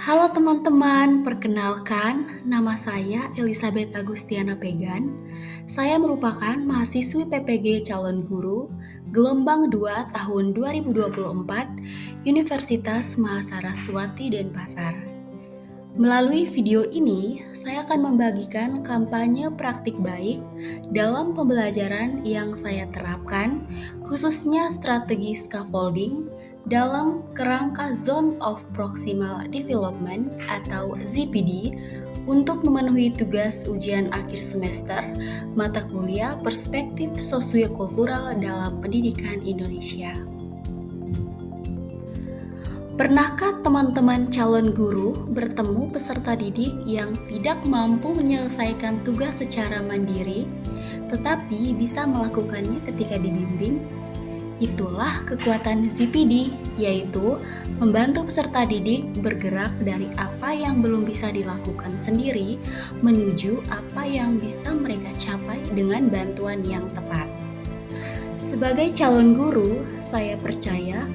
Halo teman-teman, perkenalkan nama saya Elizabeth Agustiana Pegan. Saya merupakan mahasiswi PPG calon guru gelombang 2 tahun 2024 Universitas Mahasaraswati Denpasar. Melalui video ini, saya akan membagikan kampanye praktik baik dalam pembelajaran yang saya terapkan, khususnya strategi scaffolding dalam kerangka Zone of Proximal Development atau ZPD untuk memenuhi tugas ujian akhir semester mata kuliah Perspektif Sosiokultural dalam Pendidikan Indonesia. Pernahkah teman-teman calon guru bertemu peserta didik yang tidak mampu menyelesaikan tugas secara mandiri, tetapi bisa melakukannya ketika dibimbing? Itulah kekuatan ZPD, yaitu membantu peserta didik bergerak dari apa yang belum bisa dilakukan sendiri menuju apa yang bisa mereka capai dengan bantuan yang tepat. Sebagai calon guru, saya percaya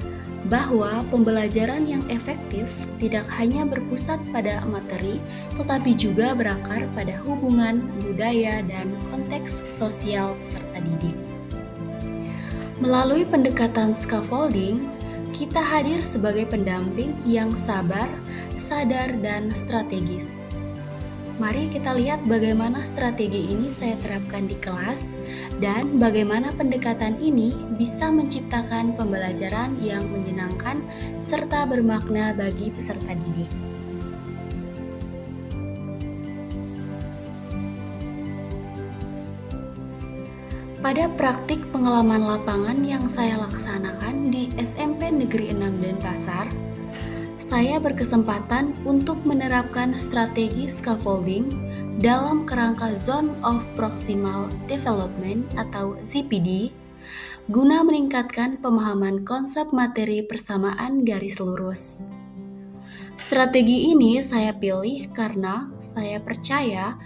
bahwa pembelajaran yang efektif tidak hanya berpusat pada materi, tetapi juga berakar pada hubungan, budaya, dan konteks sosial peserta didik. Melalui pendekatan scaffolding, kita hadir sebagai pendamping yang sabar, sadar, dan strategis. Mari kita lihat bagaimana strategi ini saya terapkan di kelas dan bagaimana pendekatan ini bisa menciptakan pembelajaran yang menyenangkan serta bermakna bagi peserta didik. Pada praktik pengalaman lapangan yang saya laksanakan di SMP Negeri 6 Denpasar, saya berkesempatan untuk menerapkan strategi scaffolding dalam kerangka Zone of Proximal Development atau ZPD guna meningkatkan pemahaman konsep materi persamaan garis lurus. Strategi ini saya pilih karena saya percaya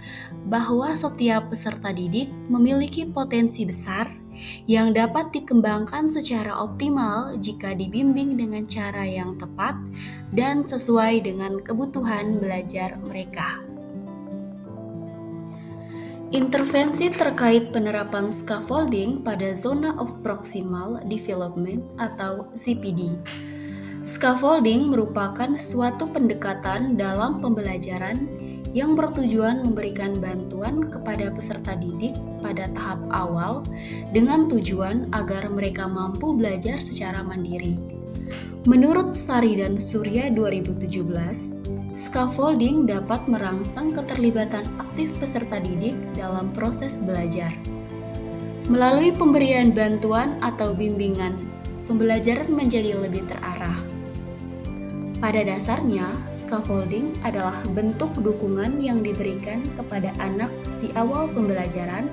bahwa setiap peserta didik memiliki potensi besar yang dapat dikembangkan secara optimal jika dibimbing dengan cara yang tepat dan sesuai dengan kebutuhan belajar mereka. Intervensi terkait penerapan scaffolding pada Zona of Proximal Development atau ZPD. Scaffolding merupakan suatu pendekatan dalam pembelajaran yang bertujuan memberikan bantuan kepada peserta didik pada tahap awal dengan tujuan agar mereka mampu belajar secara mandiri. Menurut Sari dan Surya 2017, scaffolding dapat merangsang keterlibatan aktif peserta didik dalam proses belajar. Melalui pemberian bantuan atau bimbingan, pembelajaran menjadi lebih terarah. Pada dasarnya, scaffolding adalah bentuk dukungan yang diberikan kepada anak di awal pembelajaran,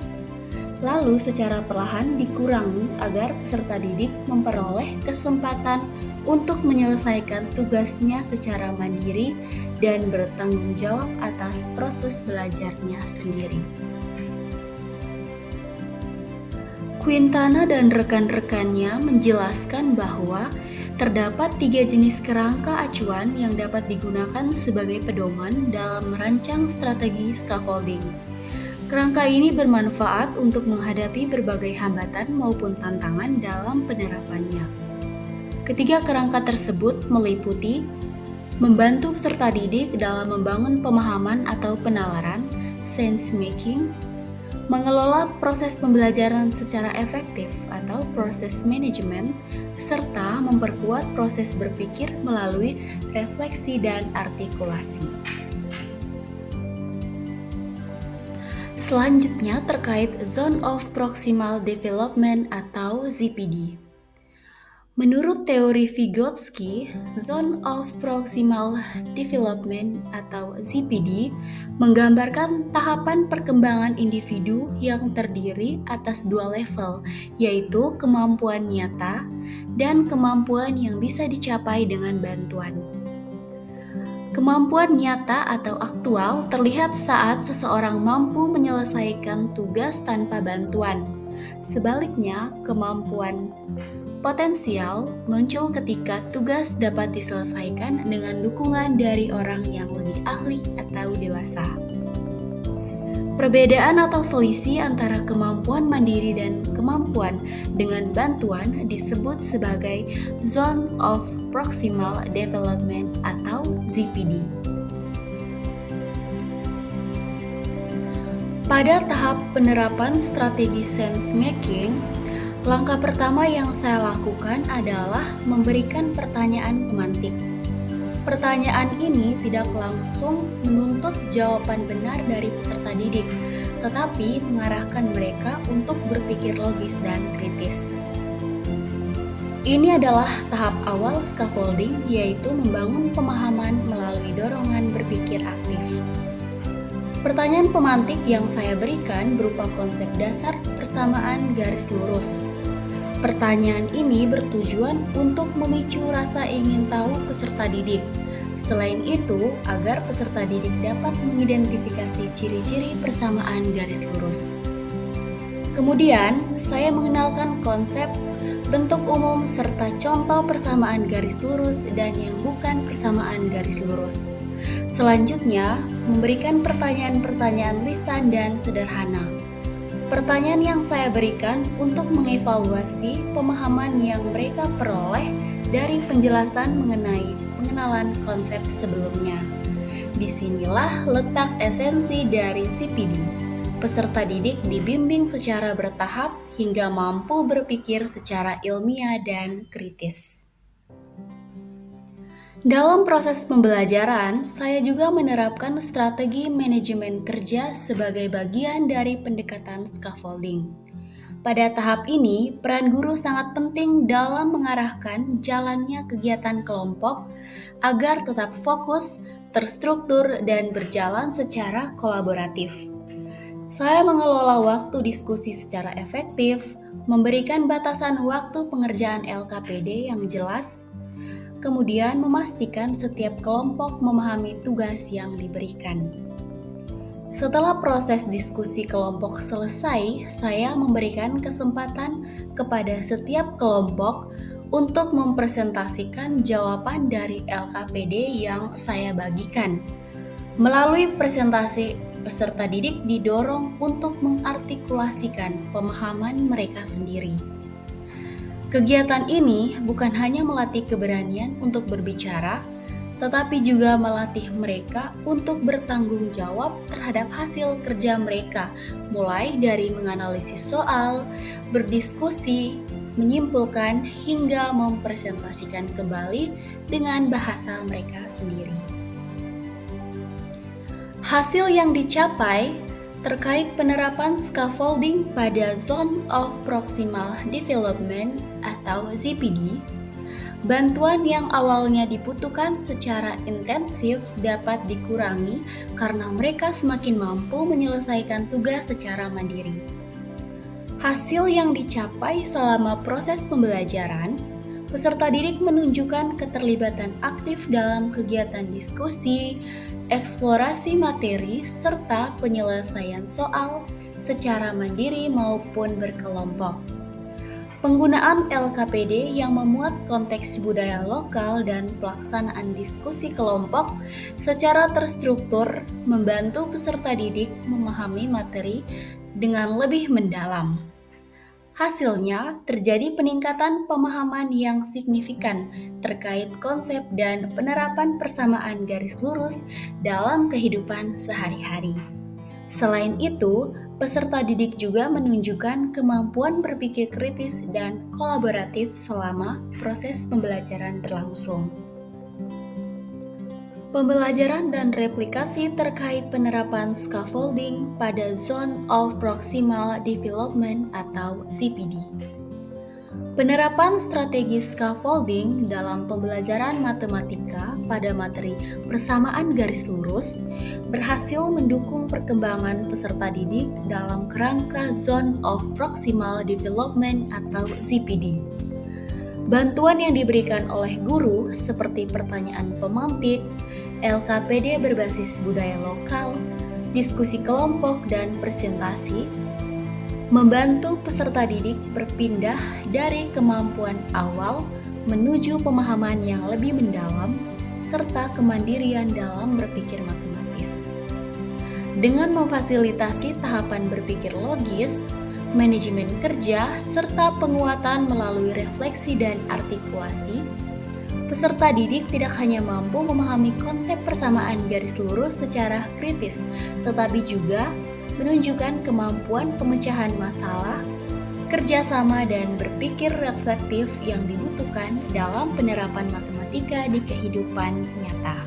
lalu secara perlahan dikurangi agar peserta didik memperoleh kesempatan untuk menyelesaikan tugasnya secara mandiri dan bertanggung jawab atas proses belajarnya sendiri. Quintana dan rekan-rekannya menjelaskan bahwa terdapat 3 jenis kerangka acuan yang dapat digunakan sebagai pedoman dalam merancang strategi scaffolding. Kerangka ini bermanfaat untuk menghadapi berbagai hambatan maupun tantangan dalam penerapannya. Ketiga kerangka tersebut meliputi membantu peserta didik dalam membangun pemahaman atau penalaran, sense making, mengelola proses pembelajaran secara efektif atau proses manajemen, serta memperkuat proses berpikir melalui refleksi dan artikulasi. Selanjutnya terkait Zone of Proximal Development atau ZPD. Menurut teori Vygotsky, Zone of Proximal Development atau ZPD menggambarkan tahapan perkembangan individu yang terdiri atas 2 level, yaitu kemampuan nyata dan kemampuan yang bisa dicapai dengan bantuan. Kemampuan nyata atau aktual terlihat saat seseorang mampu menyelesaikan tugas tanpa bantuan. Sebaliknya, kemampuan potensial muncul ketika tugas dapat diselesaikan dengan dukungan dari orang yang lebih ahli atau dewasa. Perbedaan atau selisih antara kemampuan mandiri dan kemampuan dengan bantuan disebut sebagai Zone of Proximal Development atau ZPD. Pada tahap penerapan strategi sense making, langkah pertama yang saya lakukan adalah memberikan pertanyaan pemantik. Pertanyaan ini tidak langsung menuntut jawaban benar dari peserta didik, tetapi mengarahkan mereka untuk berpikir logis dan kritis. Ini adalah tahap awal scaffolding, yaitu membangun pemahaman melalui dorongan berpikir aktif. Pertanyaan pemantik yang saya berikan berupa konsep dasar persamaan garis lurus. Pertanyaan ini bertujuan untuk memicu rasa ingin tahu peserta didik. Selain itu, agar peserta didik dapat mengidentifikasi ciri-ciri persamaan garis lurus. Kemudian, saya mengenalkan konsep, bentuk umum, serta contoh persamaan garis lurus dan yang bukan persamaan garis lurus. Selanjutnya, memberikan pertanyaan-pertanyaan lisan dan sederhana. Pertanyaan yang saya berikan untuk mengevaluasi pemahaman yang mereka peroleh dari penjelasan mengenai pengenalan konsep sebelumnya. Disinilah letak esensi dari ZPD. Peserta didik dibimbing secara bertahap hingga mampu berpikir secara ilmiah dan kritis. Dalam proses pembelajaran, saya juga menerapkan strategi manajemen kerja sebagai bagian dari pendekatan scaffolding. Pada tahap ini, peran guru sangat penting dalam mengarahkan jalannya kegiatan kelompok agar tetap fokus, terstruktur, dan berjalan secara kolaboratif. Saya mengelola waktu diskusi secara efektif, memberikan batasan waktu pengerjaan LKPD yang jelas, kemudian memastikan setiap kelompok memahami tugas yang diberikan. Setelah proses diskusi kelompok selesai, saya memberikan kesempatan kepada setiap kelompok untuk mempresentasikan jawaban dari LKPD yang saya bagikan. Melalui presentasi, peserta didik didorong untuk mengartikulasikan pemahaman mereka sendiri. Kegiatan ini bukan hanya melatih keberanian untuk berbicara, tetapi juga melatih mereka untuk bertanggung jawab terhadap hasil kerja mereka, mulai dari menganalisis soal, berdiskusi, menyimpulkan, hingga mempresentasikan kembali dengan bahasa mereka sendiri. Hasil yang dicapai terkait penerapan scaffolding pada Zone of Proximal Development atau ZPD, bantuan yang awalnya dibutuhkan secara intensif dapat dikurangi karena mereka semakin mampu menyelesaikan tugas secara mandiri. Hasil yang dicapai selama proses pembelajaran, peserta didik menunjukkan keterlibatan aktif dalam kegiatan diskusi, eksplorasi materi, serta penyelesaian soal secara mandiri maupun berkelompok. Penggunaan LKPD yang memuat konteks budaya lokal dan pelaksanaan diskusi kelompok secara terstruktur membantu peserta didik memahami materi dengan lebih mendalam. Hasilnya, terjadi peningkatan pemahaman yang signifikan terkait konsep dan penerapan persamaan garis lurus dalam kehidupan sehari-hari. Selain itu, peserta didik juga menunjukkan kemampuan berpikir kritis dan kolaboratif selama proses pembelajaran berlangsung. Pembelajaran dan replikasi terkait penerapan scaffolding pada Zone of Proximal Development atau ZPD. Penerapan strategi scaffolding dalam pembelajaran matematika pada materi persamaan garis lurus berhasil mendukung perkembangan peserta didik dalam kerangka Zone of Proximal Development atau ZPD. Bantuan yang diberikan oleh guru seperti pertanyaan pemantik, LKPD berbasis budaya lokal, diskusi kelompok, dan presentasi membantu peserta didik berpindah dari kemampuan awal menuju pemahaman yang lebih mendalam, serta kemandirian dalam berpikir matematis. Dengan memfasilitasi tahapan berpikir logis, manajemen kerja, serta penguatan melalui refleksi dan artikulasi, peserta didik tidak hanya mampu memahami konsep persamaan garis lurus secara kritis, tetapi juga menunjukkan kemampuan pemecahan masalah, kerjasama, dan berpikir reflektif yang dibutuhkan dalam penerapan matematika di kehidupan nyata.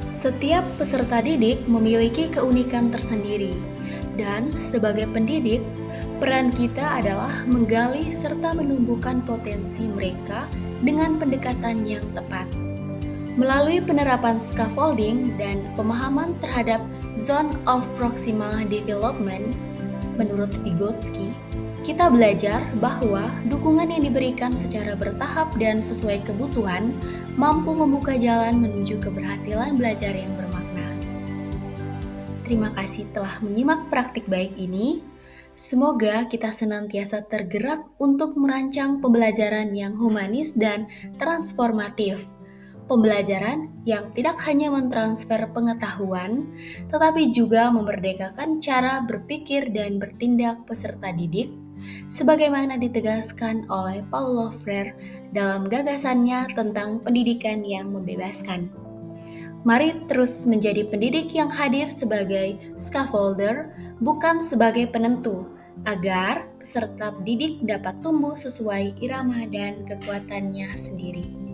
Setiap peserta didik memiliki keunikan tersendiri, dan sebagai pendidik, peran kita adalah menggali serta menumbuhkan potensi mereka dengan pendekatan yang tepat. Melalui penerapan scaffolding dan pemahaman terhadap zone of proximal development, menurut Vygotsky, kita belajar bahwa dukungan yang diberikan secara bertahap dan sesuai kebutuhan mampu membuka jalan menuju keberhasilan belajar yang bermakna. Terima kasih telah menyimak praktik baik ini. Semoga kita senantiasa tergerak untuk merancang pembelajaran yang humanis dan transformatif. Pembelajaran yang tidak hanya mentransfer pengetahuan, tetapi juga memerdekakan cara berpikir dan bertindak peserta didik, sebagaimana ditegaskan oleh Paulo Freire dalam gagasannya tentang pendidikan yang membebaskan. Mari terus menjadi pendidik yang hadir sebagai scaffolder, bukan sebagai penentu, agar peserta didik dapat tumbuh sesuai irama dan kekuatannya sendiri.